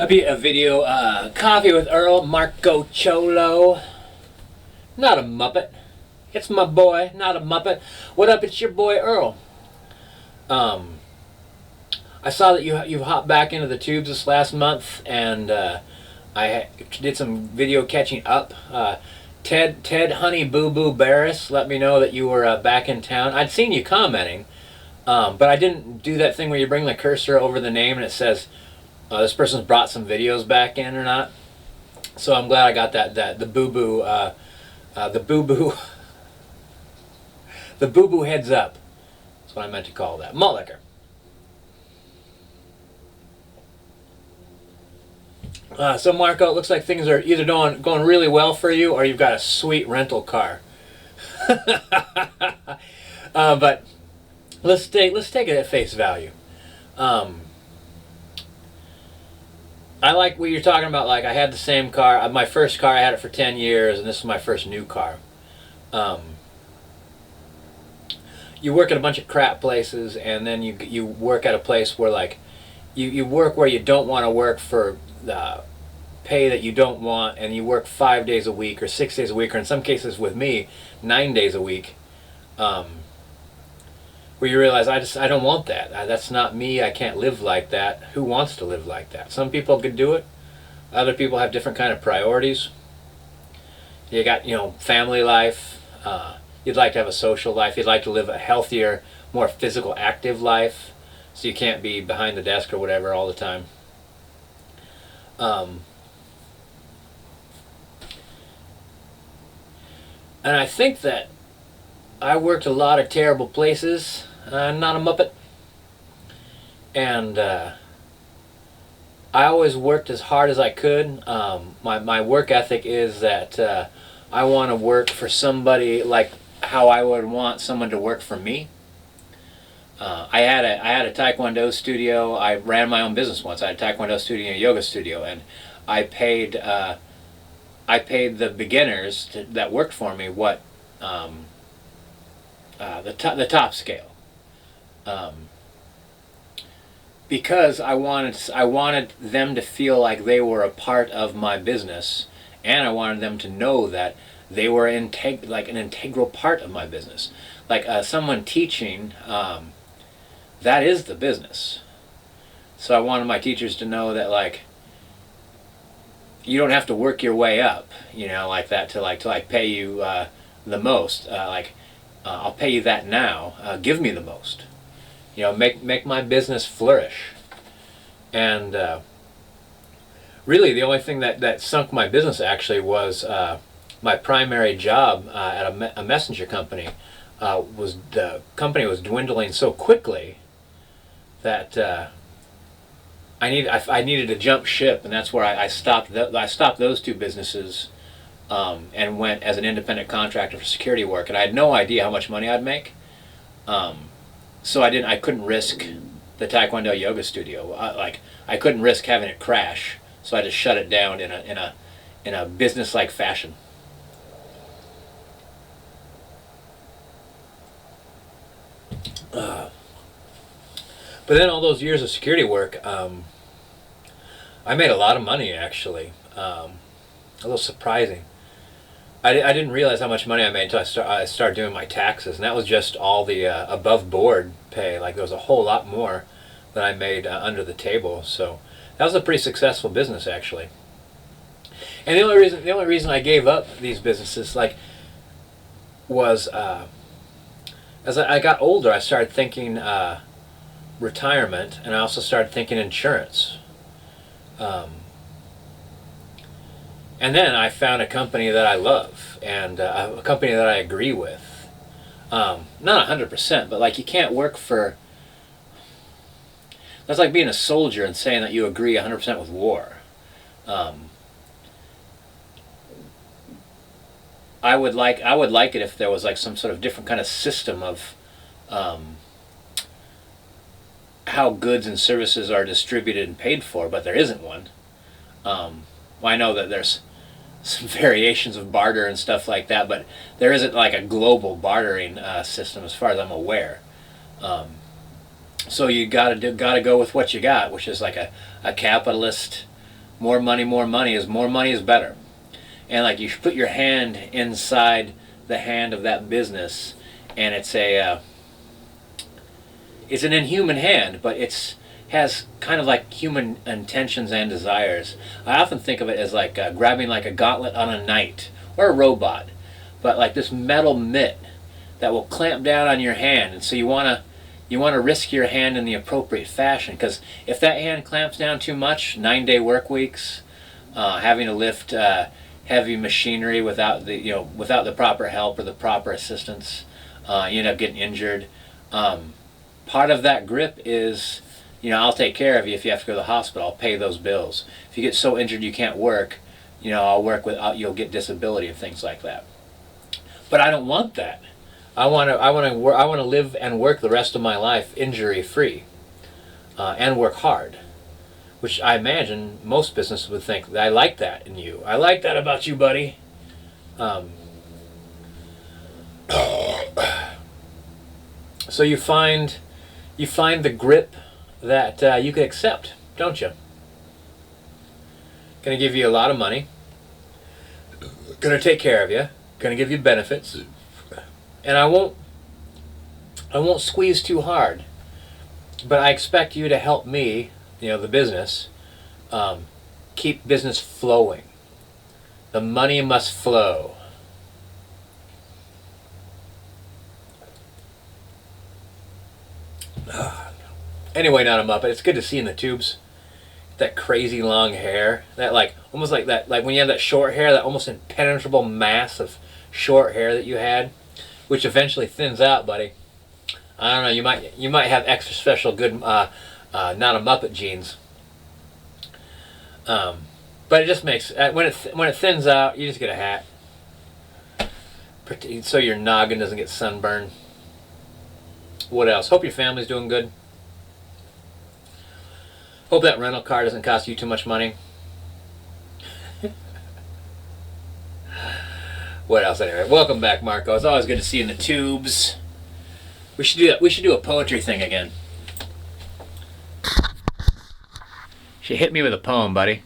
I'll be a video coffee with Earl, Marco Cholo. Not a Muppet. It's my boy, not a Muppet. What up? It's your boy Earl. I saw that you've hopped back into the tubes this last month, and I did some video catching up. Ted Honey Boo Boo Barris let me know that you were back in town. I'd seen you commenting, but I didn't do that thing where you bring the cursor over the name and it says this person's brought some videos back in or not. So I'm glad I got that the boo boo the boo boo the boo boo heads up. That's what I meant to call that. Malt liquor. So Marco, it looks like things are either going really well for you, or you've got a sweet rental car. But let's take it at face value. I like what you're talking about. Like, I had the same car. My first car, I had it for 10 years, and this is my first new car. You work at a bunch of crap places, and then you work at a place where, like, you work where you don't want to work for the pay that you don't want, and you work 5 days a week or 6 days a week, or in some cases with me 9 days a week, where you realize I don't want that. That's not me. I can't live like that. Who wants to live like that? Some people could do it. Other people have different kind of priorities. You got, family life. You'd like to have a social life. You'd like to live a healthier, more physical, active life, so you can't be behind the desk or whatever all the time. And I think that I worked a lot of terrible places. I'm not a Muppet. And I always worked as hard as I could. My work ethic is that I want to work for somebody like how I would want someone to work for me. I had a Taekwondo studio. I ran my own business once. I had a Taekwondo studio and a yoga studio, and I paid the beginners that worked for me what the top scale, because I wanted them to feel like they were a part of my business, and I wanted them to know that they were an integral part of my business. Like someone teaching, that is the business. So I wanted my teachers to know that, like, you don't have to work your way up, like that to pay you the most. I'll pay you that now. Give me the most. Make my business flourish. And really, the only thing that sunk my business actually was my primary job at a messenger company. The company was dwindling so quickly that I needed to jump ship, and that's where I stopped. I stopped those two businesses and went as an independent contractor for security work, and I had no idea how much money I'd make. So I couldn't risk the Taekwondo yoga studio. I couldn't risk having it crash, so I just shut it down in a business-like fashion. But then all those years of security work, I made a lot of money, actually. A little surprising. I didn't realize how much money I made until I started doing my taxes, and that was just all the above board pay. Like, there was a whole lot more that I made under the table. So that was a pretty successful business, actually. And the only reason I gave up these businesses, was as I got older, I started thinking retirement, and I also started thinking insurance. And then I found a company that I love, and a company that I agree with. Not 100%, but you can't work for... That's like being a soldier and saying that you agree 100% with war. I would like it if there was some sort of different kind of system of how goods and services are distributed and paid for, but there isn't one. I know that there's some variations of barter and stuff like that, but there isn't a global bartering system as far as I'm aware. So you gotta go with what you got, which is a capitalist More money is more money is better. And like you put your hand inside the hand of that business, and it's it's an inhuman hand, but it's has kind of like human intentions and desires. I often think of it as like grabbing like a gauntlet on a knight or a robot, but like this metal mitt that will clamp down on your hand, and so you want to risk your hand in the appropriate fashion, because if that hand clamps down too much, 9-day work weeks, having to lift heavy machinery without the proper help or the proper assistance, you end up getting injured. Part of that grip is, I'll take care of you if you have to go to the hospital. I'll pay those bills. If you get so injured you can't work, I'll work you'll get disability and things like that. But I don't want that. I want to live and work the rest of my life injury free, and work hard, which I imagine most businesses would think, I like that in you. I like that about you, buddy. So you find the grip that you can accept, don't you? Going to give you a lot of money. Going to take care of you. Going to give you benefits. And I won't squeeze too hard. But I expect you to help me, the business, keep business flowing. The money must flow. Anyway, not a Muppet. It's good to see in the tubes. That crazy long hair. That almost like that, like when you have that short hair, that almost impenetrable mass of short hair that you had, which eventually thins out, buddy. I don't know. You might have extra special good not a Muppet genes. But it just makes when it thins out, you just get a hat, so your noggin doesn't get sunburned. What else? Hope your family's doing good. Hope that rental car doesn't cost you too much money. What else anyway? Welcome back, Marco. It's always good to see you in the tubes. We should do that. We should do a poetry thing again. She hit me with a poem, buddy.